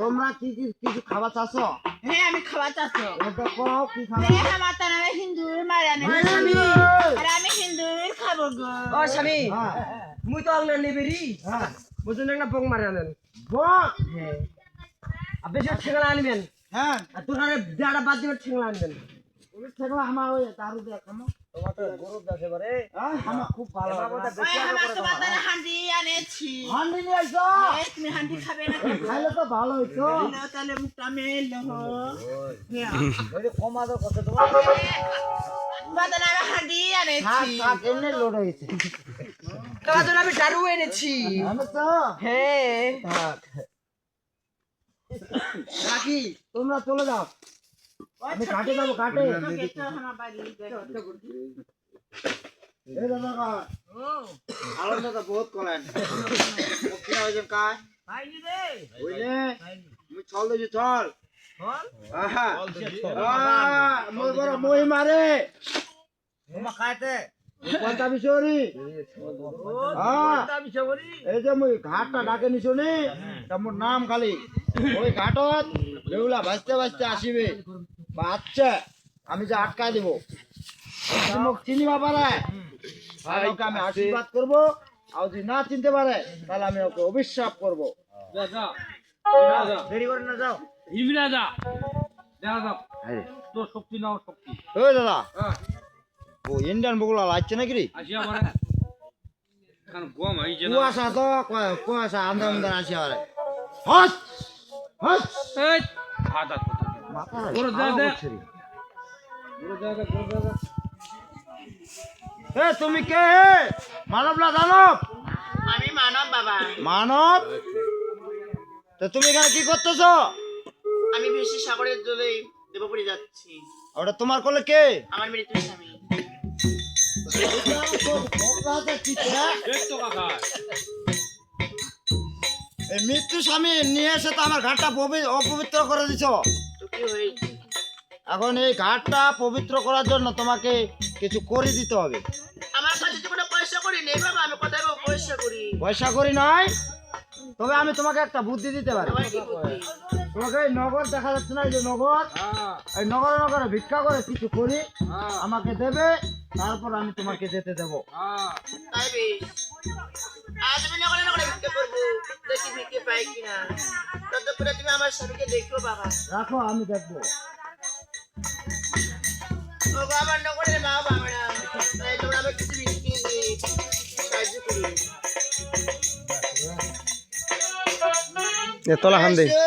তোমরা কি কিছু খাবার চাচ্ছো? হ্যাঁ আমি খাবার চাচ্ছো এটা করাও কি খাবার? আমার তো আমি হিন্দুর মারানে আর আমি হিন্দুর খাবো গো। ও স্বামী হ্যাঁ মুই তো আংনা নেবেরি হ্যাঁ বুঝুন একটা বং মারে আনেন বক আপনি যে ঠেঙ্গলা আনবেন হ্যাঁ আর তোর দেড়া বাদ দিবে ঠেঙ্গলা আনবেন ওই থাকলে আমার ওই দারু দিয়ে খামো। তোমার তো গরু দেখে বারে আমার খুব ভালো লাগে। ওই আমার তোমার জন্য হান্ডি আনেছি। হান্ডি নিয়ে আইছো? এই তুমি হান্ডি খাবে না? খাইলে তো ভালো হইতো। নাও তাহলে মুখটা মেলো ওই কমা দাও কত তোমার? বাদন আমি হান্ডি থাক আনেছি। থাক এমনি লোড হয়েছে। তোমার জন্য আমি দারু এনেছি আমি তো হ্যাঁ থাক কাকি তোমরা চলে যাও, আমি কাটে যাবো কাটে। তোকে তো আমার বাড়ি দেখো। এই দাদা আনন্দ তো বহুত করেন কিনা হয়েছেন কাজ ভাইনি রে বুঝলে মুই চল দিছি চল বল মই বড় মই মারে তোমা খাইতে কোনটা বিশরি আমি সবরি এই যে মই ঘাটটা ডাকে নিছনি তা মোর নাম খালি ওই ঘাটত বেউলা ভাজতে ভাজতে আসিবে বাচ্চা আমি যে আটকাই দিব মোক চিনিবা পারে আর ওকে আমি আশীর্বাদ করবো আর যদি না চিনতে পারে তাহলে আমি ওকে অভিশাপ করবো। দেরি করে না যাও তোর শক্তি নাও শক্তি ওই দাদা ও ইন্ডিয়ান বগুলা লাগছে নাকি রে? আসি আমার কারণ গম হয়েছে না কুয়াশা তো কুয়াশা আন্দার আন্দার আসি আরে হট হট এই হাত মাথা ওরে যা দে। এ তুমি কে মানব না দানব? আমি মানব বাবা। মানব তো তুমি এখানে কি করতেছো? আমি বেশি সাগরের জলে দেবপুরে যাচ্ছি। ওটা তোমার কোলে কে? আমার মৃত্যু স্বামী। দেখতো কাকা এই মৃত্যু স্বামী নিয়ে এসে তো আমার ঘাটটা অপবিত্র করে দিছো। তো কি হয়েছে? এখন এই ঘাটটা পবিত্র করার জন্য তোমাকে কিছু করে দিতে হবে। আমার কাছে তো কোনো পয়সা করি নেই বাবা, আমি কোথায় পাবো পয়সা করি? পয়সা করি নাই, তবে আমি তোমাকে একটা বুদ্ধি দিতে পারি। আমার কি বুদ্ধি? তোমাকে এই নগর দেখা যাচ্ছে না, এই যে নগর, এই নগরে নগরে ভিক্ষা করে কিছু করি আমাকে দেবে, তারপর আমি তোমাকে যেতে দেবো। তাই বেশ। আজ আমি নগরে নগরে ভিক্ষা করবো, দেখি ভিক্ষে পাই কিনা। ততক্ষণে তুমি আমার স্বামীকে দেখো বাবা। রাখো আমি দেখবো। ও বাবা নগরের মা বাবা না, তাই তোমরা আমাকে কিছু ভিক্ষে দিয়ে সাহায্য করি। তলা খান দে এসো,